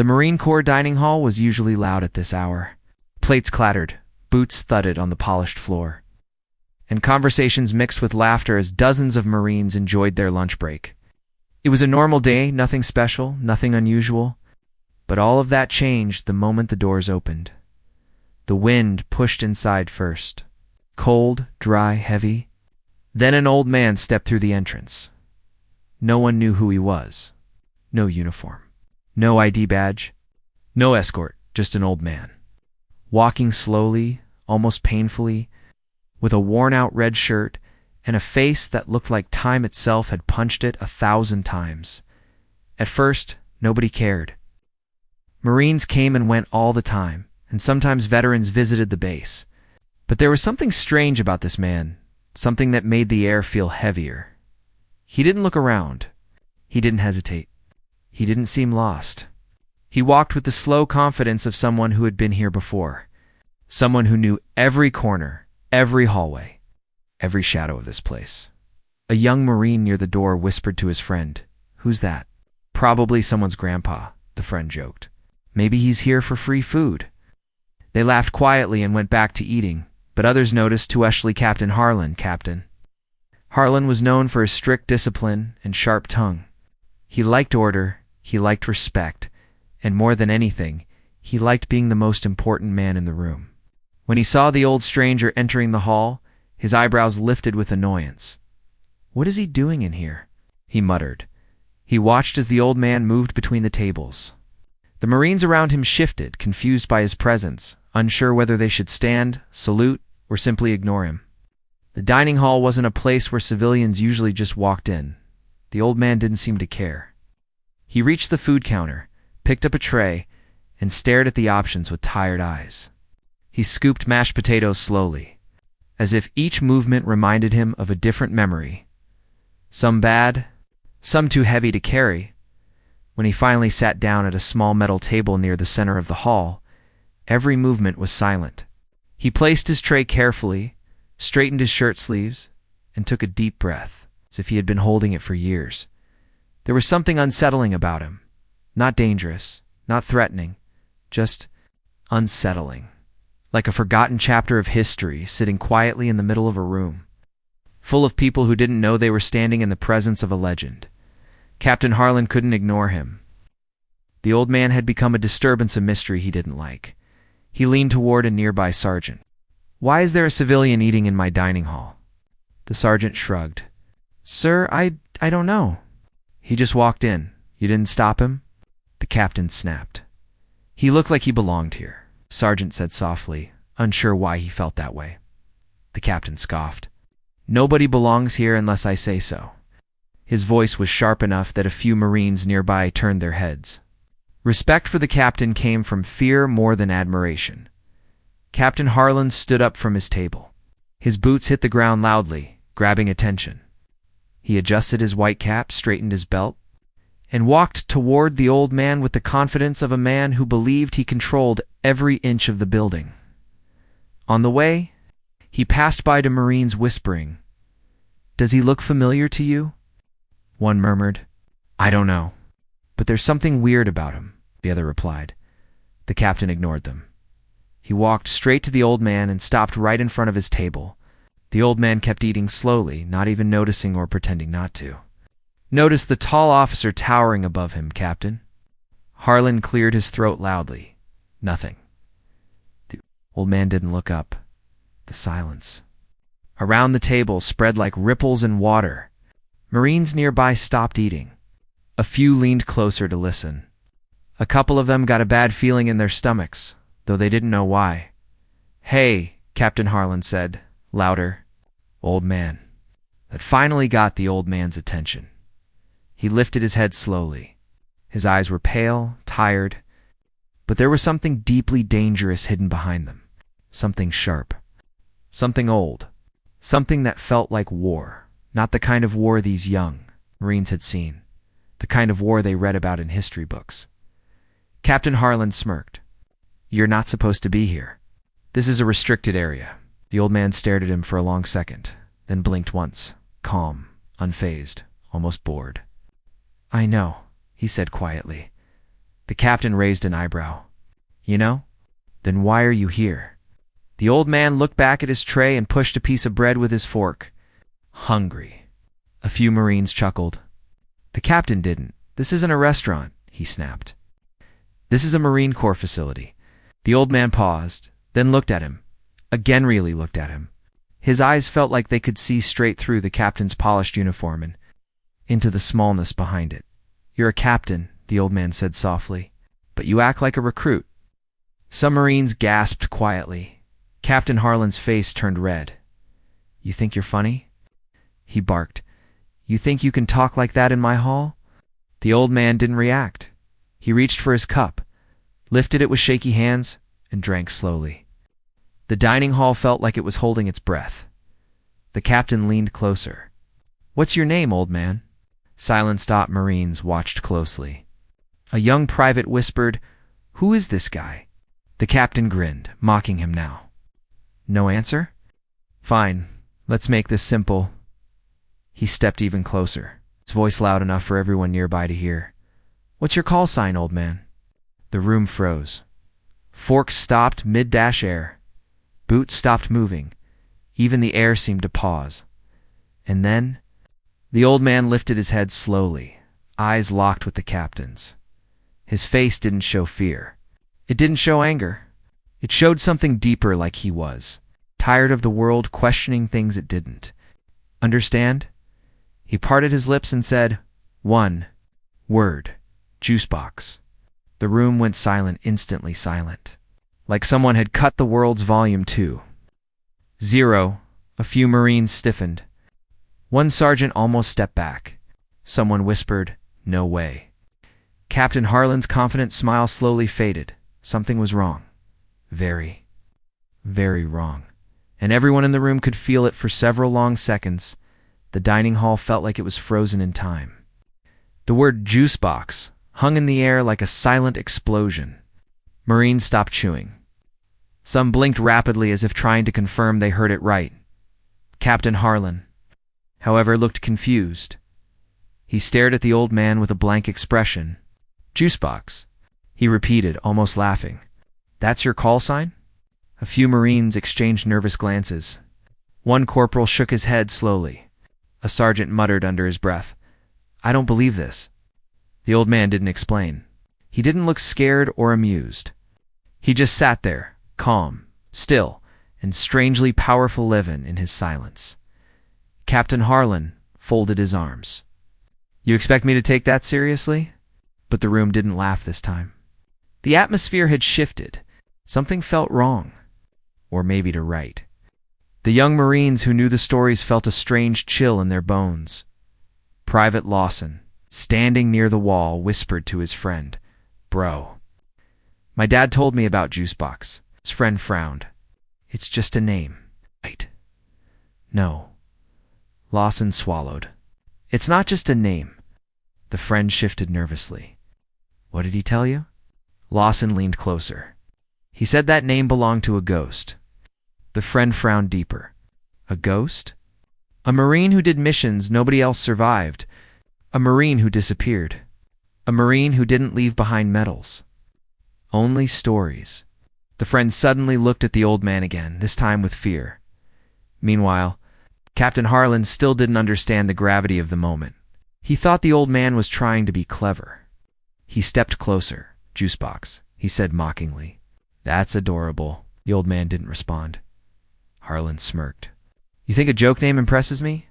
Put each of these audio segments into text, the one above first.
The Marine Corps dining hall was usually loud at this hour. Plates clattered, boots thudded on the polished floor, and conversations mixed with laughter as dozens of Marines enjoyed their lunch break. It was a normal day, nothing special, nothing unusual, but all of that changed the moment the doors opened. The wind pushed inside first. Cold, dry, heavy. Then an old man stepped through the entrance. No one knew who he was. No uniform. No ID badge. No escort, just an old man. Walking slowly, almost painfully, with a worn-out red shirt and a face that looked like time itself had punched it 1,000 times. At first, nobody cared. Marines came and went all the time, and sometimes veterans visited the base. But there was something strange about this man, something that made the air feel heavier. He didn't look around. He didn't hesitate. He didn't seem lost. He walked with the slow confidence of someone who had been here before, someone who knew every corner, every hallway, every shadow of this place. A young Marine near the door whispered to his friend, "Who's that?" "Probably someone's grandpa," the friend joked. "Maybe he's here for free food." They laughed quietly and went back to eating, but others noticed to Wesley Captain Harlan, Captain. Harlan was known for his strict discipline and sharp tongue. He liked order, he liked respect, and more than anything, he liked being the most important man in the room. When he saw the old stranger entering the hall, his eyebrows lifted with annoyance. "What is he doing in here?" he muttered. He watched as the old man moved between the tables. The Marines around him shifted, confused by his presence, unsure whether they should stand, salute, or simply ignore him. The dining hall wasn't a place where civilians usually just walked in. The old man didn't seem to care. He reached the food counter, picked up a tray, and stared at the options with tired eyes. He scooped mashed potatoes slowly, as if each movement reminded him of a different memory. Some bad, some too heavy to carry. When he finally sat down at a small metal table near the center of the hall, every movement was silent. He placed his tray carefully, straightened his shirt sleeves, and took a deep breath, as if he had been holding it for years. There was something unsettling about him. Not dangerous, not threatening, just unsettling. Like a forgotten chapter of history sitting quietly in the middle of a room, full of people who didn't know they were standing in the presence of a legend. Captain Harlan couldn't ignore him. The old man had become a disturbance, a mystery he didn't like. He leaned toward a nearby sergeant. "Why is there a civilian eating in my dining hall?" The sergeant shrugged. "Sir, I don't know. He just walked in. You didn't stop him?" The captain snapped. "He looked like he belonged here," Sergeant said softly, unsure why he felt that way. The captain scoffed. "Nobody belongs here unless I say so." His voice was sharp enough that a few Marines nearby turned their heads. Respect for the captain came from fear more than admiration. Captain Harlan stood up from his table. His boots hit the ground loudly, grabbing attention. He adjusted his white cap, straightened his belt, and walked toward the old man with the confidence of a man who believed he controlled every inch of the building. On the way, he passed by the Marines whispering, "Does he look familiar to you?" One murmured, "I don't know, but there's something weird about him," the other replied. The captain ignored them. He walked straight to the old man and stopped right in front of his table. The old man kept eating slowly, not even noticing or pretending not to. "Notice the tall officer towering above him, Captain." Harlan cleared his throat loudly. Nothing. The old man didn't look up. The silence around the table spread like ripples in water. Marines nearby stopped eating. A few leaned closer to listen. A couple of them got a bad feeling in their stomachs, though they didn't know why. "Hey," Captain Harlan said, louder. "Old man." That finally got the old man's attention. He lifted his head slowly. His eyes were pale, tired, but there was something deeply dangerous hidden behind them. Something sharp. Something old. Something that felt like war. Not the kind of war these young Marines had seen. The kind of war they read about in history books. Captain Harlan smirked. "You're not supposed to be here. This is a restricted area." The old man stared at him for a long second, then blinked once, calm, unfazed, almost bored. "I know," he said quietly. The captain raised an eyebrow. You know? Then why are you here? The old man looked back at his tray and pushed a piece of bread with his fork. Hungry. A few Marines chuckled. The captain didn't. This isn't a restaurant, he snapped. This is a Marine Corps facility. The old man paused, then looked at him. Again really looked at him. His eyes felt like they could see straight through the captain's polished uniform and into the smallness behind it. You're a captain, the old man said softly, but you act like a recruit. Some Marines gasped quietly. Captain Harlan's face turned red. You think you're funny? He barked. You think you can talk like that in my hall? The old man didn't react. He reached for his cup, lifted it with shaky hands, and drank slowly. The dining hall felt like it was holding its breath. The captain leaned closer. What's your name, old man? Silent-stopped Marines watched closely. A young private whispered, Who is this guy? The captain grinned, mocking him now. No answer? Fine, let's make this simple. He stepped even closer, his voice loud enough for everyone nearby to hear. What's your call sign, old man? The room froze. Forks stopped mid-dash air. Boots stopped moving. Even the air seemed to pause. And then, the old man lifted his head slowly, eyes locked with the captain's. His face didn't show fear. It didn't show anger. It showed something deeper, like he was tired of the world questioning things it didn't. Understand? He parted his lips and said, One word, JUICEBOX. The room went silent, instantly silent, like someone had cut the world's volume too. 0. A few Marines stiffened. One sergeant almost stepped back. Someone whispered, No way. Captain Harlan's confident smile slowly faded. Something was wrong. Very, very wrong. And everyone in the room could feel it for several long seconds. The dining hall felt like it was frozen in time. The word JUICEBOX hung in the air like a silent explosion. Marines stopped chewing. Some blinked rapidly as if trying to confirm they heard it right. Captain Harlan, however, looked confused. He stared at the old man with a blank expression. JUICEBOX, he repeated, almost laughing. That's your call sign? A few Marines exchanged nervous glances. One corporal shook his head slowly. A sergeant muttered under his breath, I don't believe this. The old man didn't explain. He didn't look scared or amused. He just sat there, calm, still, and strangely powerful living in his silence. Captain Harlan folded his arms. You expect me to take that seriously? But the room didn't laugh this time. The atmosphere had shifted. Something felt wrong. Or maybe to right. The young Marines who knew the stories felt a strange chill in their bones. Private Lawson, standing near the wall, whispered to his friend, Bro, my dad told me about JUICEBOX. His friend frowned. It's just a name. Right. No. Lawson swallowed. It's not just a name. The friend shifted nervously. What did he tell you? Lawson leaned closer. He said that name belonged to a ghost. The friend frowned deeper. A ghost? A Marine who did missions nobody else survived. A Marine who disappeared. A Marine who didn't leave behind medals. Only stories. The friend suddenly looked at the old man again, this time with fear. Meanwhile, Captain Harlan still didn't understand the gravity of the moment. He thought the old man was trying to be clever. He stepped closer. JUICEBOX, he said mockingly. That's adorable. The old man didn't respond. Harlan smirked. You think a joke name impresses me?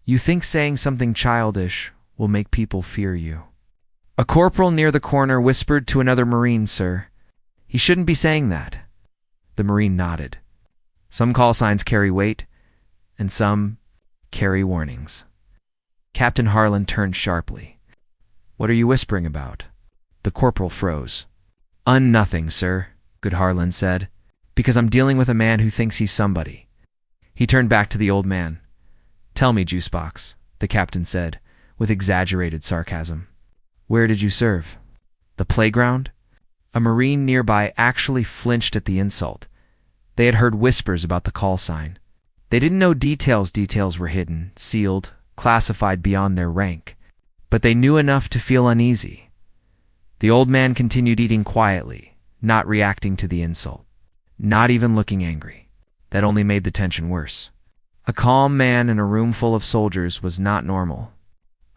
You think saying something childish will make people fear you. A corporal near the corner whispered to another Marine, Sir. He shouldn't be saying that. The Marine nodded. Some call signs carry weight, and some carry warnings. Captain Harlan turned sharply. What are you whispering about? The corporal froze. Nothing, sir, Good Harlan said, because I'm dealing with a man who thinks he's somebody. He turned back to the old man. Tell me, JUICEBOX, the captain said, with exaggerated sarcasm. Where did you serve? The playground? A Marine nearby actually flinched at the insult. They had heard whispers about the call sign. They didn't know details. Details were hidden, sealed, classified beyond their rank. But they knew enough to feel uneasy. The old man continued eating quietly, not reacting to the insult, not even looking angry. That only made the tension worse. A calm man in a room full of soldiers was not normal.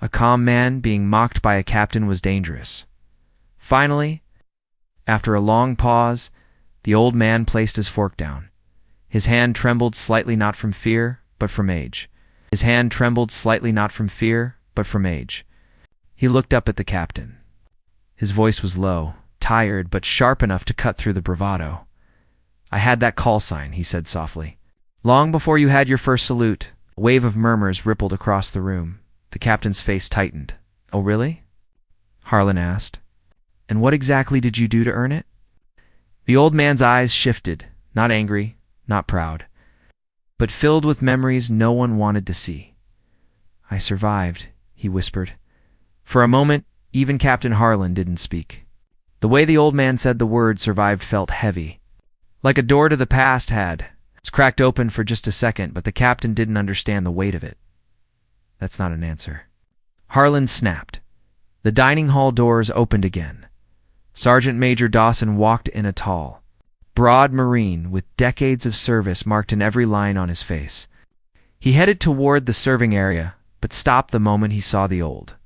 A calm man being mocked by a captain was dangerous. Finally, after a long pause, the old man placed his fork down. His hand trembled slightly, not from fear, but from age. His hand trembled slightly, not from fear, but from age. He looked up at the captain. His voice was low, tired, but sharp enough to cut through the bravado. "I had that call sign," he said softly. "Long before you had your first salute." A wave of murmurs rippled across the room. The captain's face tightened. "Oh, really?" Harlan asked. "And what exactly did you do to earn it?" The old man's eyes shifted, not angry, not proud, but filled with memories no one wanted to see. "I survived," he whispered. For a moment, even Captain Harlan didn't speak. The way the old man said the word survived felt heavy, like a door to the past had. It was cracked open for just a second, but the captain didn't understand the weight of it. "That's not an answer." Harlan snapped. The dining hall doors opened again. Sergeant Major Dawson walked in, a tall, broad Marine with decades of service marked in every line on his face. He headed toward the serving area, but stopped the moment he saw the old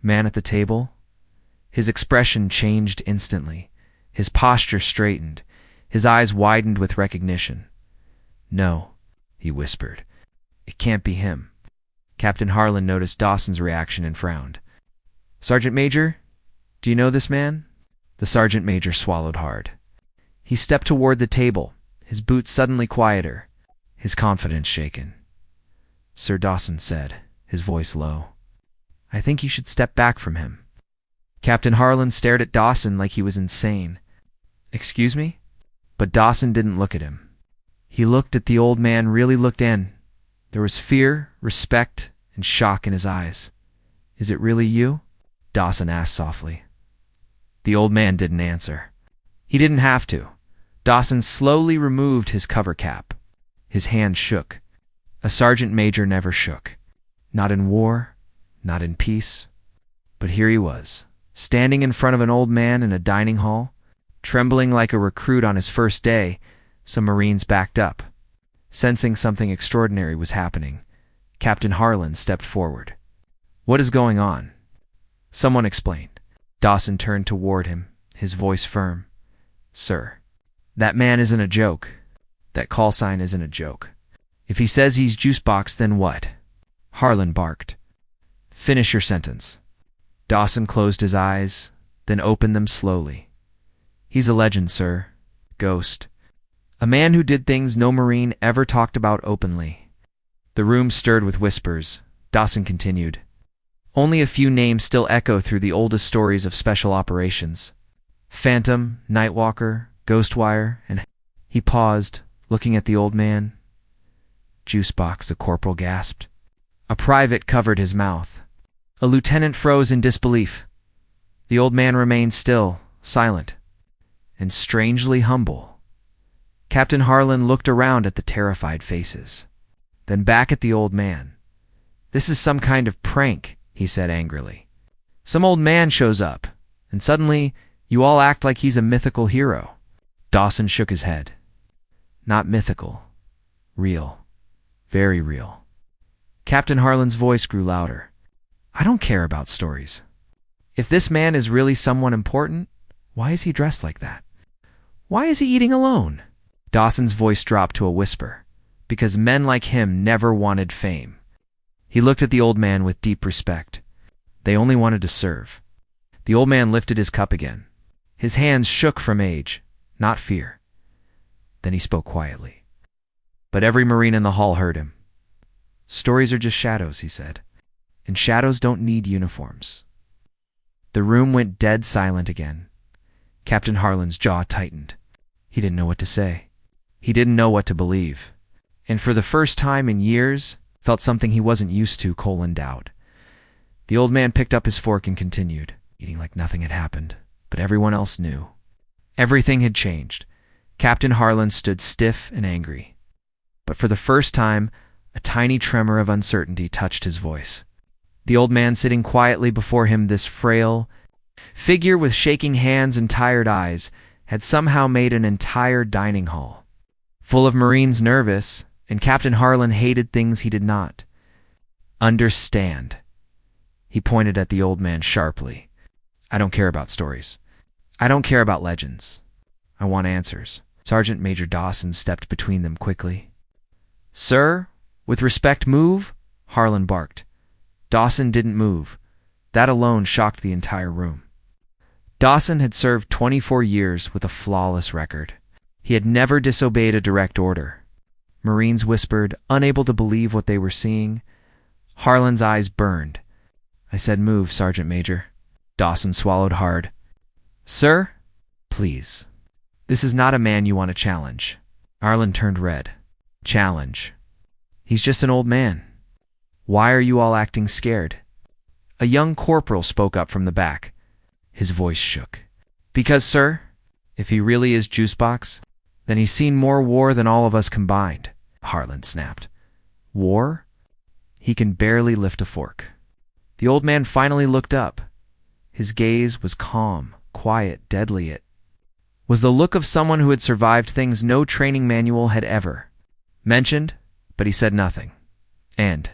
man at the table. His expression changed instantly. His posture straightened. His eyes widened with recognition. "No," he whispered. "It can't be him." Captain Harlan noticed Dawson's reaction and frowned. "Sergeant Major, do you know this man?" The sergeant major swallowed hard. He stepped toward the table, his boots suddenly quieter, his confidence shaken. "Sir," Dawson said, his voice low, "I think you should step back from him." Captain Harlan stared at Dawson like he was insane. "Excuse me?" But Dawson didn't look at him. He looked at the old man, really looked in. There was fear, respect, and shock in his eyes. "Is it really you?" Dawson asked softly. The old man didn't answer. He didn't have to. Dawson slowly removed his cover cap. His hand shook. A sergeant major never shook. Not in war, not in peace. But here he was, standing in front of an old man in a dining hall, trembling like a recruit on his first day. Some Marines backed up. Sensing something extraordinary was happening, Captain Harlan stepped forward. "What is going on?" Someone explained. Dawson turned toward him, his voice firm. "Sir, that man isn't a joke. That call sign isn't a joke. If he says he's JUICEBOX, then what?" Harlan barked. "Finish your sentence." Dawson closed his eyes, then opened them slowly. "He's a legend, sir. Ghost. A man who did things no Marine ever talked about openly." The room stirred with whispers. Dawson continued. "Only a few names still echo through the oldest stories of special operations. Phantom, Nightwalker, Ghostwire, and—" He paused, looking at the old man. "JUICEBOX," the corporal gasped. A private covered his mouth. A lieutenant froze in disbelief. The old man remained still, silent, and strangely humble. Captain Harlan looked around at the terrified faces, then back at the old man. "This is some kind of prank," he said angrily. "Some old man shows up, and suddenly you all act like he's a mythical hero." Dawson shook his head. "Not mythical. Real. Very real." Captain Harlan's voice grew louder. "I don't care about stories. If this man is really someone important, why is he dressed like that? Why is he eating alone?" Dawson's voice dropped to a whisper. "Because men like him never wanted fame." He looked at the old man with deep respect. They only wanted to serve. The old man lifted his cup again. His hands shook from age, not fear. Then he spoke quietly. But every Marine in the hall heard him. "Stories are just shadows," he said. "And shadows don't need uniforms." The room went dead silent again. Captain Harlan's jaw tightened. He didn't know what to say. He didn't know what to believe. And for the first time in years, felt something he wasn't used to: doubt. The old man picked up his fork and continued, eating like nothing had happened. But everyone else knew. Everything had changed. Captain Harlan stood stiff and angry. But for the first time, a tiny tremor of uncertainty touched his voice. The old man sitting quietly before him, this frail, figure with shaking hands and tired eyes had somehow made an entire dining hall, full of Marines nervous, and Captain Harlan hated things he did not understand. He pointed at the old man sharply. I don't care about stories. I don't care about legends. I want answers. Sergeant Major Dawson stepped between them quickly. Sir, with respect, move, Harlan barked. Dawson didn't move. That alone shocked the entire room. Dawson had served 24 years with a flawless record. He had never disobeyed a direct order. Marines whispered, unable to believe what they were seeing. Harlan's eyes burned. I said move, Sergeant Major. Dawson swallowed hard. Sir, please. This is not a man you want to challenge. Harlan turned red. Challenge. He's just an old man. Why are you all acting scared? A young corporal spoke up from the back. His voice shook. Because, sir, if he really is JUICEBOX, then he's seen more war than all of us combined, Harlan snapped. War? He can barely lift a fork. The old man finally looked up. His gaze was calm, quiet, deadly. It was the look of someone who had survived things no training manual had ever mentioned, but he said nothing. And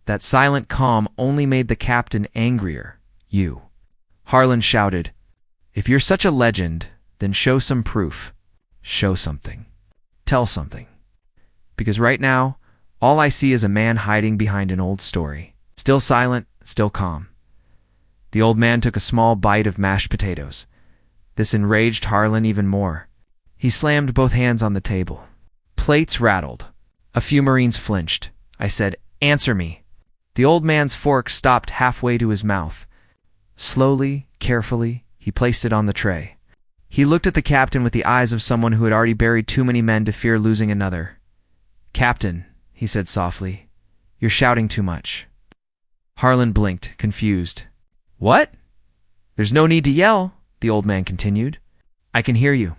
that silent calm only made the captain angrier. You. Harlan shouted, if you're such a legend, then show some proof. Show something. Tell something. Because right now, all I see is a man hiding behind an old story. Still silent, still calm. The old man took a small bite of mashed potatoes. This enraged Harlan even more. He slammed both hands on the table. Plates rattled. A few Marines flinched. I said, answer me. The old man's fork stopped halfway to his mouth. Slowly, carefully, he placed it on the tray. He looked at the captain with the eyes of someone who had already buried too many men to fear losing another. Captain, he said softly, you're shouting too much. Harlan blinked, confused. What? There's no need to yell, the old man continued. I can hear you.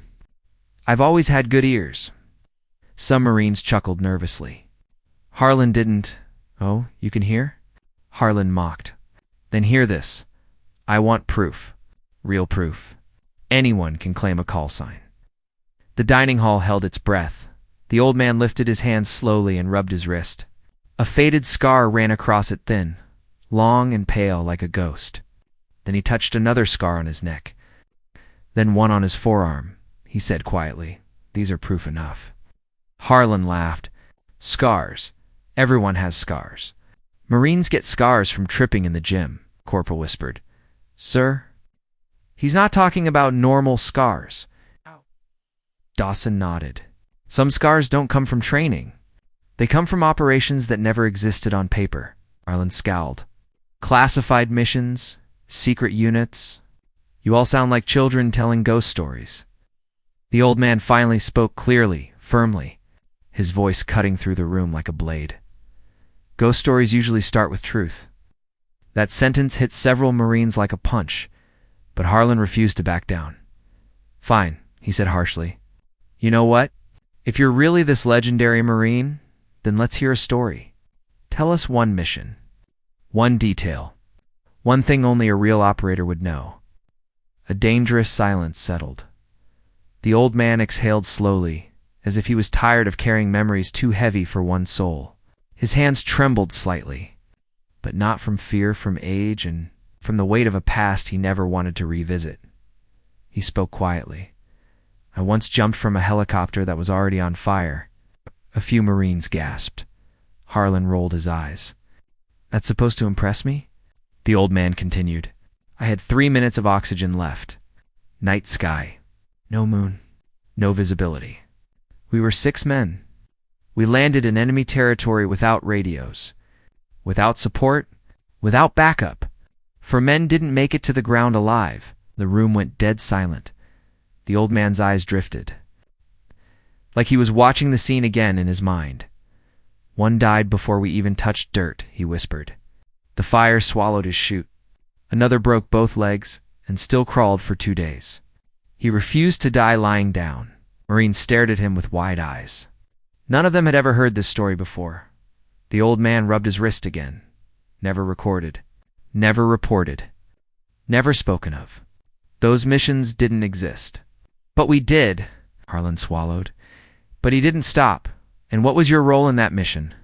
I've always had good ears. Some Marines chuckled nervously. Harlan didn't. Oh, you can hear? Harlan mocked. Then hear this. I want proof. Real proof. Anyone can claim a call sign. The dining hall held its breath. The old man lifted his hand slowly and rubbed his wrist. A faded scar ran across it thin, long and pale like a ghost. Then he touched another scar on his neck. Then one on his forearm. He said quietly, these are proof enough. Harlan laughed. Scars. Everyone has scars. Marines get scars from tripping in the gym, Corporal whispered. Sir? He's not talking about normal scars. Dawson nodded. Some scars don't come from training. They come from operations that never existed on paper. Harlan scowled. Classified missions, secret units. You all sound like children telling ghost stories. The old man finally spoke clearly, firmly, his voice cutting through the room like a blade. Ghost stories usually start with truth. That sentence hit several Marines like a punch, but Harlan refused to back down. Fine, he said harshly. You know what? If you're really this legendary Marine, then let's hear a story. Tell us one mission. One detail. One thing only a real operator would know. A dangerous silence settled. The old man exhaled slowly, as if he was tired of carrying memories too heavy for one soul. His hands trembled slightly, but not from fear, from age, and from the weight of a past he never wanted to revisit. He spoke quietly. I once jumped from a helicopter that was already on fire. A few Marines gasped. Harlan rolled his eyes. That's supposed to impress me? The old man continued. I had 3 minutes of oxygen left. Night sky. No moon. No visibility. We were 6 men. We landed in enemy territory without radios, without support, without backup. 4 men didn't make it to the ground alive. The room went dead silent. The old man's eyes drifted, like he was watching the scene again in his mind. One died before we even touched dirt, he whispered. The fire swallowed his chute. Another broke both legs and still crawled for 2 days. He refused to die lying down. Marines stared at him with wide eyes. None of them had ever heard this story before. The old man rubbed his wrist again. Never recorded. Never reported. Never spoken of. Those missions didn't exist. But we did, Harlan swallowed. But he didn't stop. And what was your role in that mission?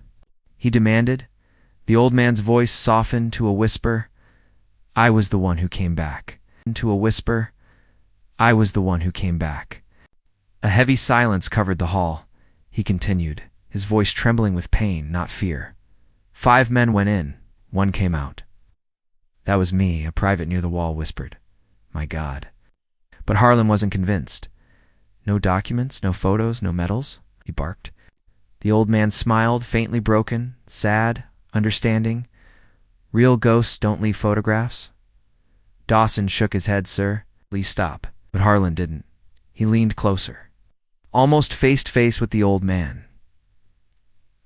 He demanded. The old man's voice softened to a whisper. I was the one who came back. To a whisper. I was the one who came back. A heavy silence covered the hall. He continued, his voice trembling with pain, not fear. 5 men went in. 1 came out. That was me, a private near the wall whispered. My God. But Harlan wasn't convinced. No documents, no photos, no medals, he barked. The old man smiled, faintly broken, sad, understanding. Real ghosts don't leave photographs. Dawson shook his head, sir. Please stop. But Harlan didn't. He leaned closer, almost face-to-face with the old man.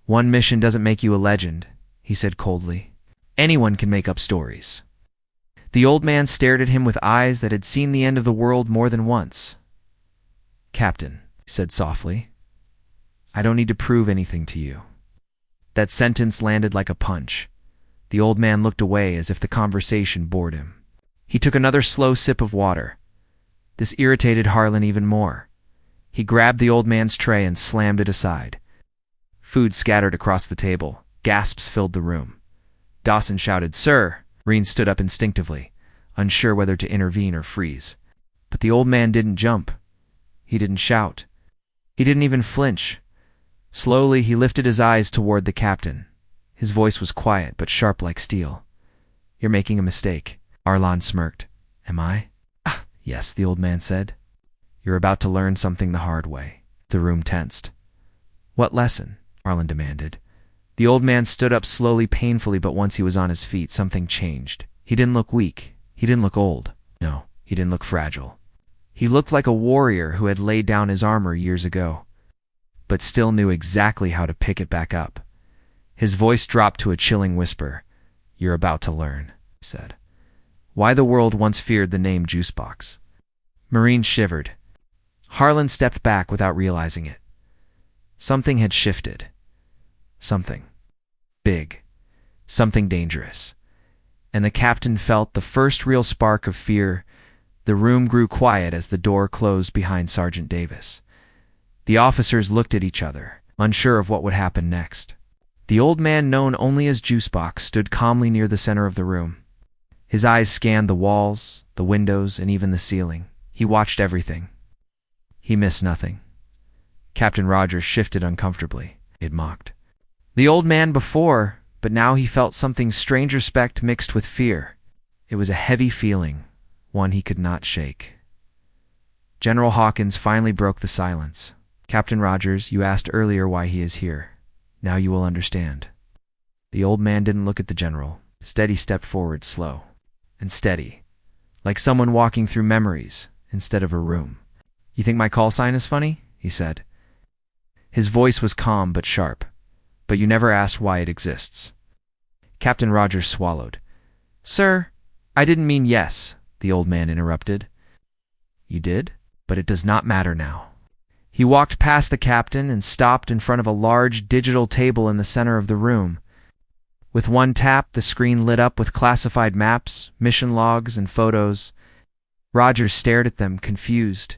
1 mission doesn't make you a legend, he said coldly. Anyone can make up stories. The old man stared at him with eyes that had seen the end of the world more than once. Captain, he said softly, I don't need to prove anything to you. That sentence landed like a punch. The old man looked away as if the conversation bored him. He took another slow sip of water. This irritated Harlan even more. He grabbed the old man's tray and slammed it aside. Food scattered across the table. Gasps filled the room. Dawson shouted, Sir! Reen stood up instinctively, unsure whether to intervene or freeze. But the old man didn't jump. He didn't shout. He didn't even flinch. Slowly, he lifted his eyes toward the captain. His voice was quiet but sharp like steel. You're making a mistake. Harlan smirked. Am I? Ah, yes, the old man said. You're about to learn something the hard way. The room tensed. What lesson? Harlan demanded. The old man stood up slowly, painfully, but once he was on his feet, something changed. He didn't look weak. He didn't look old. No, he didn't look fragile. He looked like a warrior who had laid down his armor years ago, but still knew exactly how to pick it back up. His voice dropped to a chilling whisper. You're about to learn, he said. Why the world once feared the name JUICEBOX. Marine shivered. Harlan stepped back without realizing it. Something had shifted. Something big. Something dangerous. And the captain felt the first real spark of fear. The room grew quiet as the door closed behind Sergeant Davis. The officers looked at each other, unsure of what would happen next. The old man, known only as JUICEBOX, stood calmly near the center of the room. His eyes scanned the walls, the windows, and even the ceiling. He watched everything. He missed nothing. Captain Rogers shifted uncomfortably. It mocked. The old man before, but now he felt something strange respect mixed with fear. It was a heavy feeling, one he could not shake. General Hawkins finally broke the silence. Captain Rogers, you asked earlier why he is here. Now you will understand. The old man didn't look at the general. Instead, he stepped forward, slow and steady, like someone walking through memories instead of a room. You think my call sign is funny? He said. His voice was calm but sharp. But you never asked why it exists. Captain Rogers swallowed. Sir, I didn't mean yes, the old man interrupted. You did? But it does not matter now. He walked past the captain and stopped in front of a large digital table in the center of the room. With one tap, the screen lit up with classified maps, mission logs, and photos. Rogers stared at them, confused.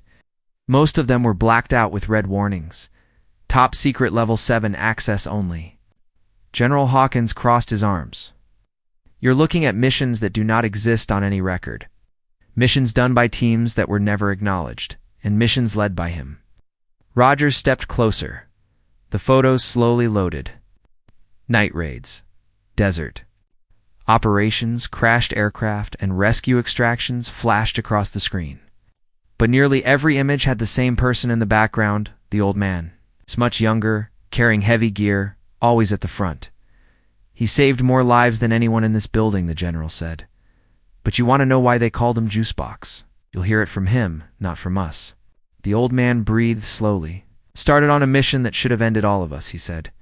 Most of them were blacked out with red warnings. Top secret level 7 access only. General Hawkins crossed his arms. You're looking at missions that do not exist on any record. Missions done by teams that were never acknowledged, and missions led by him. Rogers stepped closer. The photos slowly loaded. Night raids. Desert. Operations, crashed aircraft, and rescue extractions flashed across the screen. But nearly every image had the same person in the background, the old man. He's much younger, carrying heavy gear, always at the front. He saved more lives than anyone in this building, the general said. But you want to know why they called him JUICEBOX? You'll hear it from him, not from us. The old man breathed slowly. Started on a mission that should have ended all of us, he said.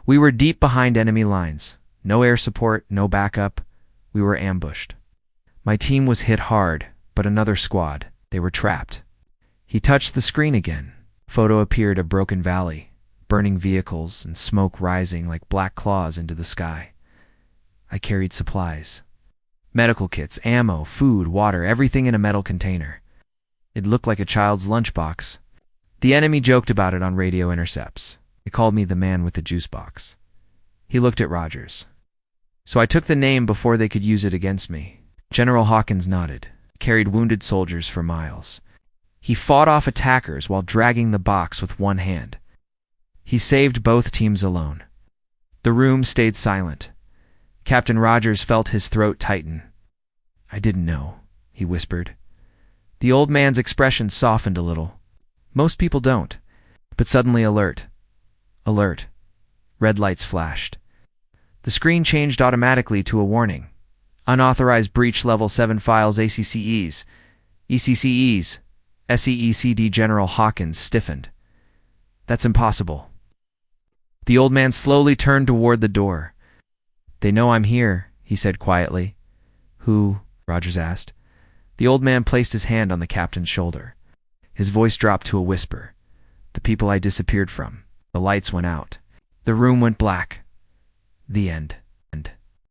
We were deep behind enemy lines. No air support, no backup. We were ambushed. My team was hit hard, but another squad. They were trapped. He touched the screen again. Photo appeared a broken valley, burning vehicles and smoke rising like black claws into the sky. I carried supplies. Medical kits, ammo, food, water, everything in a metal container. It looked like a child's lunchbox. The enemy joked about it on radio intercepts. They called me the man with the juice box. He looked at Rogers. So I took the name before they could use it against me. General Hawkins nodded. Carried wounded soldiers for miles. He fought off attackers while dragging the box with one hand. He saved both teams alone. The room stayed silent. Captain Rogers felt his throat tighten. I didn't know, he whispered. The old man's expression softened a little. Most people don't. But suddenly alert. Alert. Red lights flashed. The screen changed automatically to a warning. Unauthorized breach level 7 files ACCEs. ECCEs. SEECD. General Hawkins stiffened. That's impossible. The old man slowly turned toward the door. They know I'm here, he said quietly. Who? Rogers asked. The old man placed his hand on the captain's shoulder. His voice dropped to a whisper. The people I disappeared from. The lights went out. The room went black. The end.